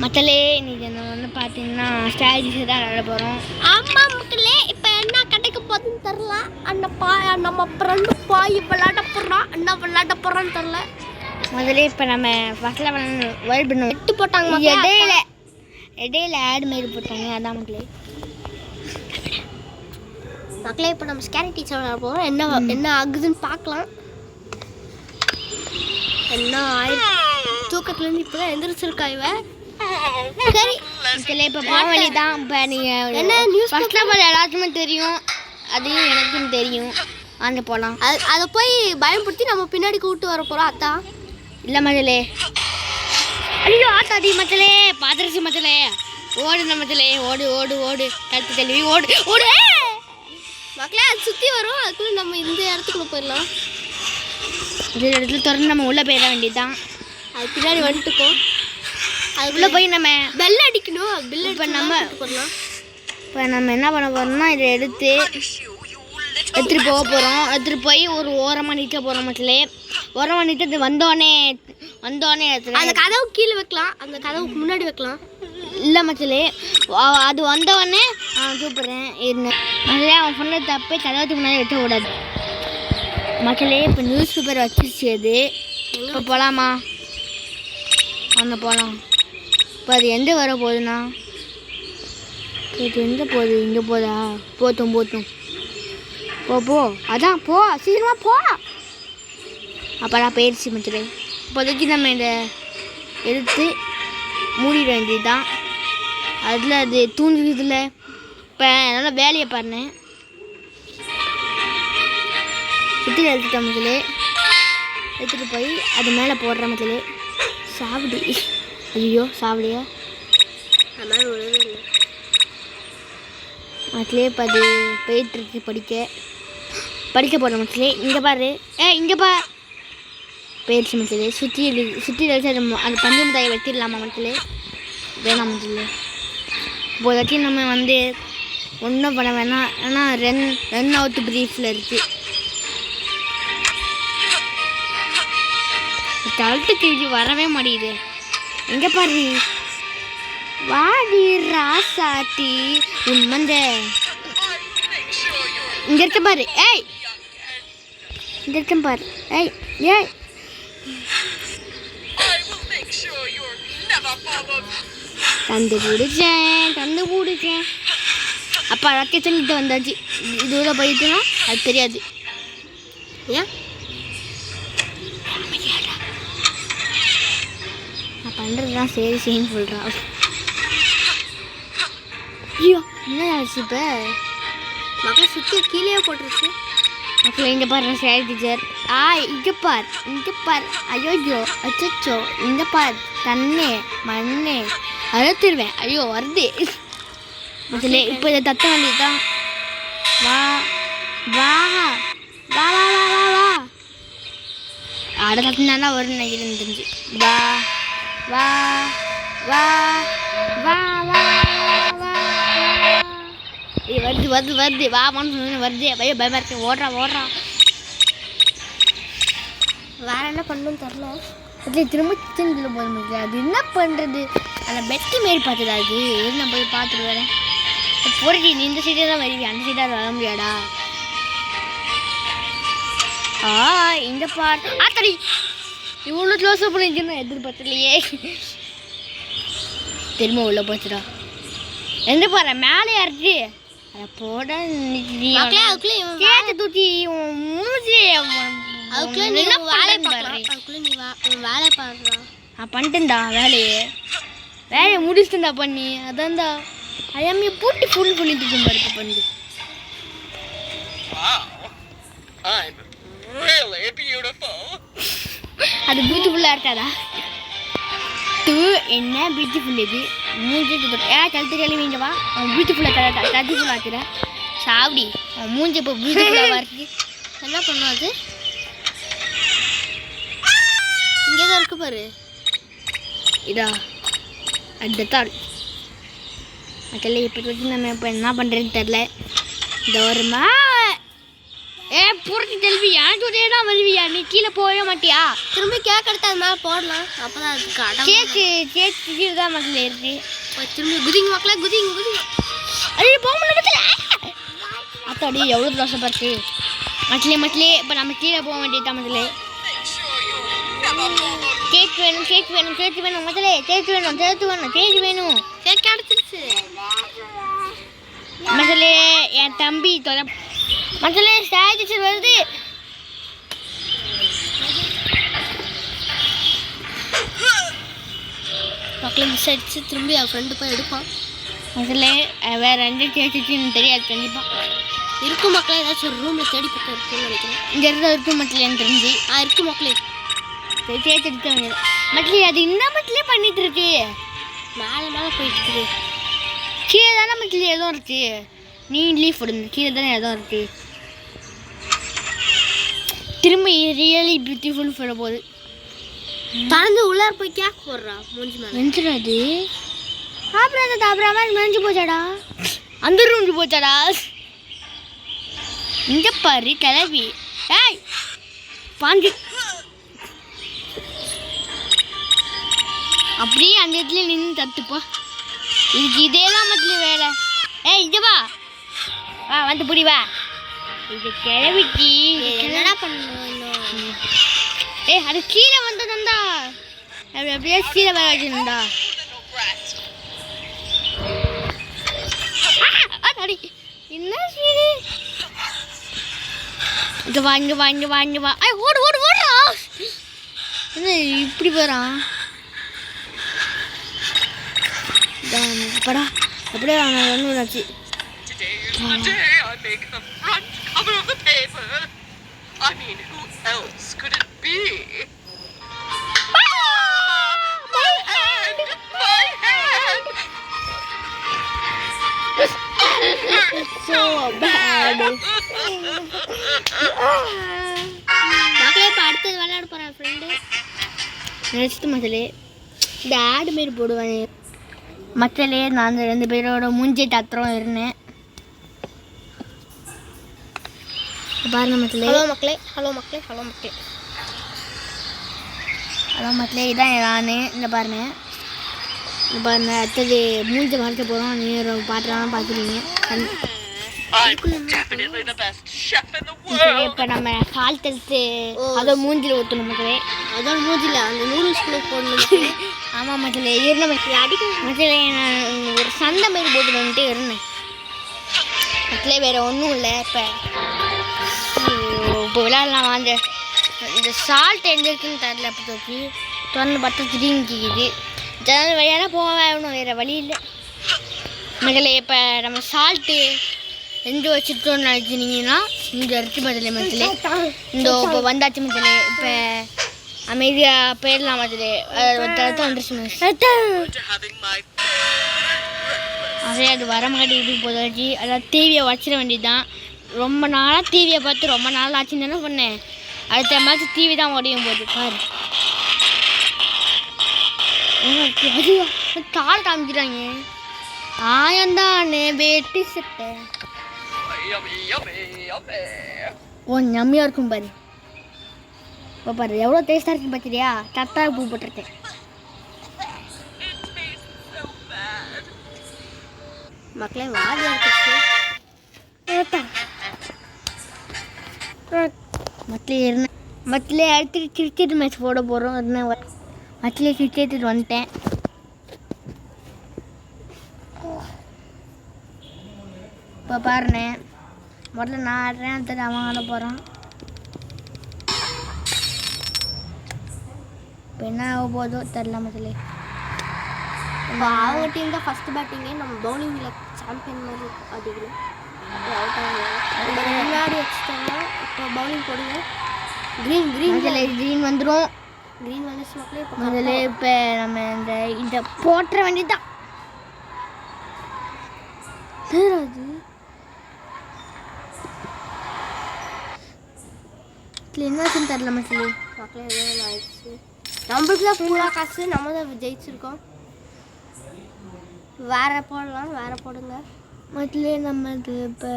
மக்களே இன்னைக்கு நம்ம பார்த்தீங்கன்னா ஸ்ட்ராட்டஜி தான் விளையாட போகிறோம். ஆமாம் மக்களே, இப்போ என்ன கிடைக்க போகுதுன்னு தெரில. நம்ம ஃப்ரெண்டு பாய் விளையாட போகிறான். என்ன விளையாட போகிறான்னு தெரில. முதல்ல இப்போ நம்ம ஃபஸ்ட்டில் வேர்ல்ட் பண்ணுவோம். எட்டு போட்டாங்க இடையில ஆட் மாரி போட்டாங்க. அதான் மக்களே இப்போ நம்ம ஸ்கேரி டீச்சர் விளையாட போகிறோம். என்ன ஆகுதுன்னு பார்க்கலாம். என்ன தூக்கத்துலேருந்து இப்போ தான் எந்திரிச்சிருக்கா இவ. சரி மக்களே, இப்போ போக வழி தான். இப்போ நீங்கள் என்ன நியூஸ் ஃபஸ்ட்டில் போல் எல்லாத்துக்குமே தெரியும், அதையும் எனக்கும் தெரியும். அங்கே போகலாம். அதை போய் பயன்படுத்தி நம்ம பின்னாடி கூப்பிட்டு வர போகிறோம். அதான் இல்லை மச்சலே, ஐயோ ஆத்தாடி மச்சலே, பாத்திரசி மச்சலே, ஓடு மச்சலே, ஓடு ஓடு ஓடு, கழுத்து தள்ளி ஓடு ஓடு மக்களே. அது சுற்றி வரும். அதுக்குள்ளே நம்ம இந்த இடத்துக்குள்ளே போயிடலாம். இந்த இடத்துல திறந்து நம்ம உள்ளே போயிட வேண்டியது தான். அது பின்னாடி வந்துட்டுக்கோம். அதுக்குள்ளே போய் நம்ம பெல் அடிக்கணும். பெல் இப்போ போடலாம். இப்போ நம்ம என்ன பண்ண போகிறோம்னா, இதை எடுத்துகிட்டு போக போகிறோம். எடுத்துகிட்டு போய் ஒரு ஓரமாக நிற்க போகிறோம் மக்களே. ஓரமாக நிற்கிறது வந்தோடனே அந்த கதவு கீழே வைக்கலாம். அந்த கதவுக்கு முன்னாடி வைக்கலாம். இல்லை மச்சலே, அது வந்தோடனே கூப்பிட்றேன் இருந்தேன் மக்களே. அவன் சொன்ன தப்பே கதவுக்கு முன்னாடி வைக்க கூடாது மக்களே. இப்போ நியூஸ் பேப்பர் வச்சிருச்சு. அது இப்போ போகலாமா? அங்கே போகலாம். இப்போ அது எங்கே வர போகுதுண்ணா? இது எங்கே போகுது? இங்கே போதா? போத்தும் போ அதான் போ, சீக்கிரமாக போ. அப்போதான் போயிடுச்சு மச்சலே. இப்போதைக்கு நம்ம இதை எடுத்து மூடிட வேண்டியது தான். அதில் அது தூங்குறதுல இப்போ நல்லா வேலையை பாருனேன். சுற்றி எடுத்துட்டேன் மச்சலே. எடுத்துகிட்டு போய் அது மேலே போடுற மச்சலே. சாப்பிடு. ஐயோ சாப்பிடியா? மச்சலே இப்போ அது போயிட்டுருக்கு படிக்க போகிற மச்சலே. இங்கே பாரு, இங்கே போயிடுச்சு மச்சலே. சுற்றி வச்சு அது பஞ்சு மிட்டாயை வெட்டிடலாமா மச்சலே? வேணாம் மச்சலே. இப்போதைக்கு நம்ம ஒன்றும் பண்ண வேணாம். ஆனால் ரன் அவுட் ப்ரீஃபில் இருக்குது. தளத்துக்கு இது வரவே மாட்டேங்குது. எங்கே பாரு, வாடி ராசாட்டி உன் மந்த இங்கே இருக்க பாரு. இங்கே இருக்க பாரு. தந்து பிடிச்சேன். அப்போ லொக்கேஷன் கிட்ட வந்தாச்சு. இதுல போயிட்டுனா அது தெரியாது. ஏன் நான் பண்ணுறது தான் சரின்னு சொல்கிறா. ஐயோ என்ன ஆச்சு? இப்போ மக்களை சுற்றி கீழே போட்டுருச்சு. அப்போ இங்கே பாரு சேரி டீச்சர். இங்கே பார். ஐயோ அச்சோ, இங்கே பார். மண்ணே அழுத்திடுவேன். ஐயோ வருது மச்சலே. இப்போ இதை தட்ட வேண்டியது தான். வா அட தட்டினா வரும்னு நினைக்கிறேன் தெரிஞ்சு. வா வருது வாமான்னு வருது. பையன் பயமா இருக்கு. ஓடுறா. வேற என்ன பண்ணணும்னு தெரில. அதில் திரும்ப கிச்சனுக்குள்ள போக முடியல. அது என்ன பண்ணுறது? அந்த பெட்டு மாரி பார்த்ததா? அது நான் போய் பார்த்துட்டு வரேன். போடுறீ, நீ இந்த சைடே தான் வருவி, அந்த சைடாக வர முடியாடா? இந்த பார். ஆத்தடி இவ்வளோ க்ளோஸாக பண்ணிச்சுன்னு எதிர்பார்த்தலையே. திரும்ப உள்ள போச்சுடா. எந்த பாரு மேலே இருக்கு. அதை போட கேட்டு தூக்கி மூஞ்சி. வேலை பாடுறா. நான் பண்ணிட்டேன்டா வேலையை முடிச்சுட்டேன்டா பண்ணி. அதான்டா ஐயாமையை பூட்டி ஃபுல் பண்ணிட்டு இருக்கும் பாருக்க பண்ணு. அது பியூட்டிஃபுல்லாக இருக்காதா? என்ன பியூட்டிஃபுல் இது? மூஞ்சி கழுத்து கழுவிங்க வா. அவன் பியூட்டிஃபுல்லாக கழுத்துஃபுல்லாக ஆக்குற சாப்பிடி. அவன் மூஞ்சி இப்போ பியூட்டிஃபுல்லாக இருக்கு. என்ன பண்ணும் அது? இங்கே தான் இருக்கு பாரு. இதா அடுத்தாள் மக்களே. இப்போ நம்ம இப்போ என்ன பண்ணுறதுன்னு தெரில. இந்த ஒரு புரட்சி செல்வி எனக்கு தான் வருவியா? நீ கீழே போகவே மாட்டியா? திரும்பி கேக் எடுத்து அது மேலே போடலாம். அப்பதான் அதுக்கு அடம். கேக்கு தான் மக்களே இருக்கு. திரும்பி குதிங்க மக்களே, குதிங்க குதிங்க. அது போக முடியல. அத்தாடி எவ்வளோ தோசை பார்த்து மக்களே. இப்போ நம்ம கீழே போக வேண்டியது மக்களே. கேக் வேணும் மக்களே. கேக் வேணும். கேக் கிடைச்சிருச்சு மக்களே. என் தம்பி தொலை மக்களே. ஸ்டாச்சு வருது மக்களே. மிஸ் ஆயிடுச்சு. திரும்பி அவன் ஃப்ரெண்டு போய் எடுப்பான் மக்களே. வேற எந்த கேட்டுன்னு தெரியாது கண்டிப்பாக இருக்கும் மக்களே. ஏதாச்சும் ஒரு ரூமில் தேடி பக்கம் இருக்குன்னு நினைக்கிறேன். இந்த இடத்துல இருக்கும் மக்களே. எனக்கு தெரிஞ்சு இருக்கு மக்களே. சேர்த்து எடுத்தாங்க மக்களே. அது என்ன மக்களே பண்ணிட்டு இருக்கு? மேலே போயிட்டு இருக்குது. கீழே தானே மக்களே எதுவும் இருக்கு. நீ லீஃப் விடுங்க. கீழே தானே எதுவும் இருக்கு. திரும்ப ரியலி பியூட்டிஃபுல் சொல்ல போகுது. தந்து உள்ளார போய் கேக் போடுறா மூஞ்சி மேலே. வெந்துடாது. அப்புறம் மெஞ்சு போச்சாடா. அந்த ரூஞ்சு போச்சாடா. இங்க பாரு கிளவி. ஏய் பாஞ்சு அப்படியே அந்த இடத்துல நின்று தத்துப்பா. இதுக்கு இதே தான் மட்டும் வேலை. இங்க வா வந்து புடி வா. இது கிளவிக்கு என்னடா பண்ணணும்? அது கீழே வந்ததுண்டா. அப்படியே கீழே வர வச்சுருந்தா. என்ன சீடு? இங்க வா. ஓடுறா. என்ன இப்படி போறான்? படா அப்படியே ஒன்றுச்சு. Today I make the front cover of the paper. I mean, who else could it be? My hand! So bad. மக்களே இப்போ அடுத்தது விளையாட போகிறேன் ஃப்ரெண்டு. நெக்ஸ்ட் மக்களே இந்த ஆடு மாரி போடுவாங்க மக்களே. நான் அந்த 2 பேரோட மூஞ்சி தத்திரம் இருந்தேன் பாருங்க மக்களே. ஹலோ மக்களே. இதான் நான். இந்த பாருங்க அடுத்தது மூஞ்சி மறைக்க போகிறோம். நீங்கள் பாட்டுலாம் பார்த்துருவீங்க. I'm definitely the best chef in the world. இப்போ நம்ம கால் தெளித்து அதை மூஞ்சில் ஊற்றணும் மக்களே. அதோட மூஞ்சில அந்த நூடுல்ஸ்குள்ளே போடணும். ஆமாம் மக்களே. இருந்த மக்களே நான் ஒரு சண்டை மாரி போட்டு வந்துட்டு இருந்தேன் மக்களே. வேறு ஒன்றும் இல்லை. இப்போ விளையாடலாம் வாங்க. இந்த சால்ட் எங்கே இருக்குன்னு தரல. அப்போ தூக்கி திறந்து பார்த்தா திடீர்னு கேட்குது. ஜன்னல் வழியாக போக வேணும். வேறு வழி இல்லை மக்களே. இப்போ நம்ம சால்ட்டு எங்கே வச்சுட்டோன்னு நினச்சினீங்கன்னா இந்த இடத்து பதில் மக்களே. இந்த இப்போ வந்தாச்சு மக்களே. இப்போ அமைதியாக போயிடலாம் மக்களே. வந்துருச்சு அதே அது வர மாட்டேங்குது இப்போதாச்சு. அதாவது டிவியை வச்சிட வேண்டியது தான். ரொம்ப நாளாக டிவியை பார்த்து ரொம்ப நாள் ஆச்சுன்னு தானே பண்ணேன். அடுத்த மாதிரி டிவி தான் உடையும் போது பாரு. கால் காமிக்கிறாங்க. ஆயந்தானே வேட்டி சட்டை. ஓ ஞம்மியாக இருக்கும் பாரு. இப்போ பாரு எவ்வளோ டேஸ்ட்டாக இருக்குன்னு பார்த்தியா? கரெக்டாக பூ போட்டிருக்கேன் மக்களே. வாடி இருக்குது மத்திலே அடுத்து கிரிக்கெட் மேட்ச் போட போகிறோம். மத்திலே கிரிக்கெட்டு வந்துட்டேன். இப்போ பாருண்ணே முதல்ல நான் ஆடுறேன். அடுத்தது அவன் ஆட போகிறான். இப்போ என்ன ஆக போதோ தெரில முதல்ல. இப்போ அவங்க டீம் தான் ஃபஸ்ட்டு பேட்டிங்கே. நம்ம பவுலிங்கில் சாம்பியன் மாதிரி அடிக்கணும். முன்னாடி வச்சுட்டாங்க. இப்போ பவுலிங் போடுங்க. க்ரீன் வந்துடும். க்ரீன் வந்துச்சு மக்களே. இப்போ முதல்ல இப்போ நம்ம இந்த போட்டுற வேண்டியதுதான். அது என்னாச்சுன்னு தெரில மக்களே. மக்களே எதுவும் ஆயிடுச்சு. நம்மளுக்கு தான் ஃபுல்லாக காசு. நம்ம தான் ஜெயிச்சிருக்கோம். வேற போடலாம். வேற போடுங்க மக்களே. நம்ம இது இப்போ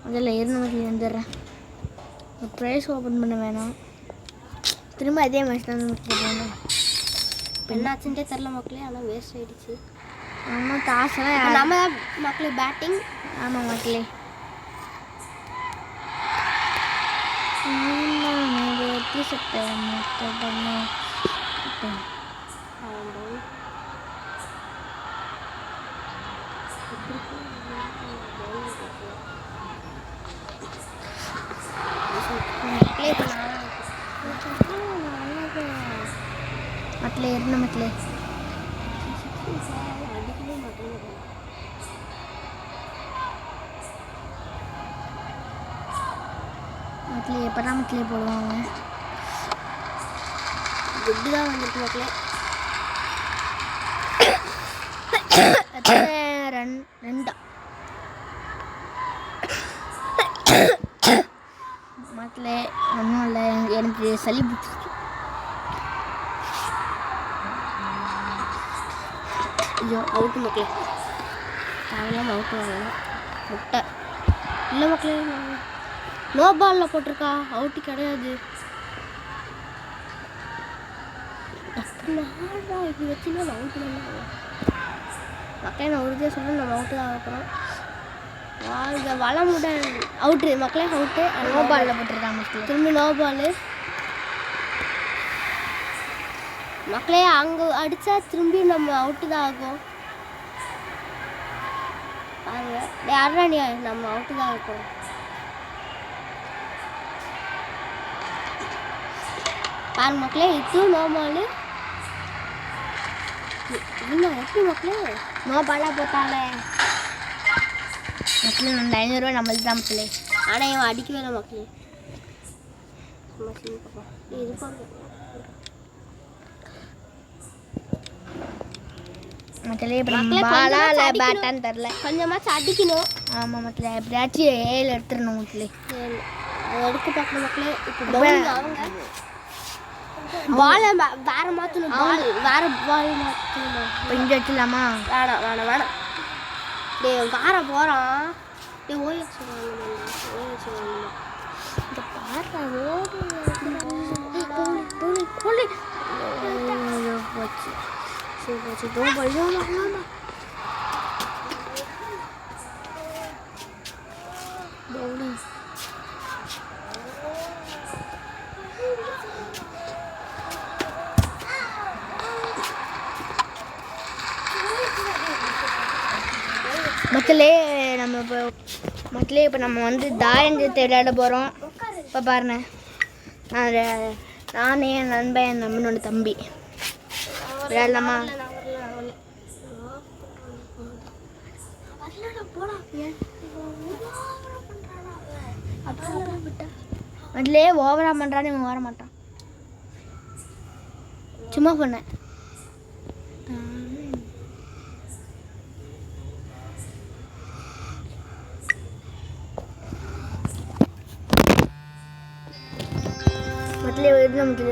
அதில் மக்களே வந்துடுறேன். ப்ரைஸ் ஓப்பன் பண்ண வேணாம். திரும்ப அதே மாதிரி தான் போகணும். என்னாச்சுட்டே தெரில மக்களே, ஆனால் வேஸ்ட் ஆகிடுச்சு. ஆமாம், காசெல்லாம் நம்ம மக்களே பேட்டிங். ஆமாம் மக்களே. மக்களே இருந்த மக்களே மக்களே எப்படா மக்களே போடுவாங்க. குட்டு தான் வந்துருக்கு மக்களே. ரெண்டா மக்களே ஒன்றும் இல்லை, எனக்கு சளி பிடிச்சிருக்கு. ஐயோ அவுட்டு மக்களே, தேவையில்லாமல் அவுட்டு வாங்கலாம். முட்டை இல்லை மக்களே, நோ பாலில் போட்டிருக்கா, அவுட்டு கிடையாது. இப்படி வச்சுன்னா நான் அவுட்டு தான் மக்களே. நான் உறுதியாக சொல்கிறேன், நம்ம அவுட்டு தான் ஆகிறோம். வாழ்க வளமுடன். அவுட்டு மக்களே, அவுட்டு. நோ பாலில் போட்டிருக்காங்க மக்களே. திரும்பி நோ பால் மக்களே. அங்கே அடித்தா திரும்பி நம்ம அவுட்டு தான் ஆகும். பாருங்க யாரா நீ, நம்ம அவுட்டு தான் இருக்கோம். பாருங்க மக்களே, இதுவும் நோ பால். இல்லை எப்படி மக்களே நோ பாலாக போட்டாலே மக்களே. அந்த 500 நம்மளுக்கு தான் மக்களே. ஆனால் இவன் அடிக்கவே இல்லை மக்களே. இது மக்களே இப்போ பாலா இல்லை பேட்டான்னு தெரில. கொஞ்சமாச்சும் அடிக்கணும். ஆமாம் மக்களே, எப்படியாச்சும் 7 எடுத்துடணும் மக்களே. அதை எடுக்க பார்க்கணும் மக்களே. இப்போ அவங்க பாலை வேற மாற்றணும். பால் வேற பால் மாற்றணும். இப்போ இங்கே வச்சிடலாமா? வேணாம் வேணாம் வேணாம். டே வேற போகிறான். டே ஓஎஸ் இந்த பாட்டா ஓடி போச்சு. சரி போச்சு. மக்களே இப்போ நம்ம வந்து தாயஞ்சத்தை விளையாட போகிறோம். இப்போ பாருங்க, நானே என் நண்பன், என் நண்பனோட தம்பி விளையாடலாமா? அதுலேயே ஓவரா பண்ணுறான்னு இவன் வர மாட்டான். சும்மா பண்ணேன். மக்களே நமக்கு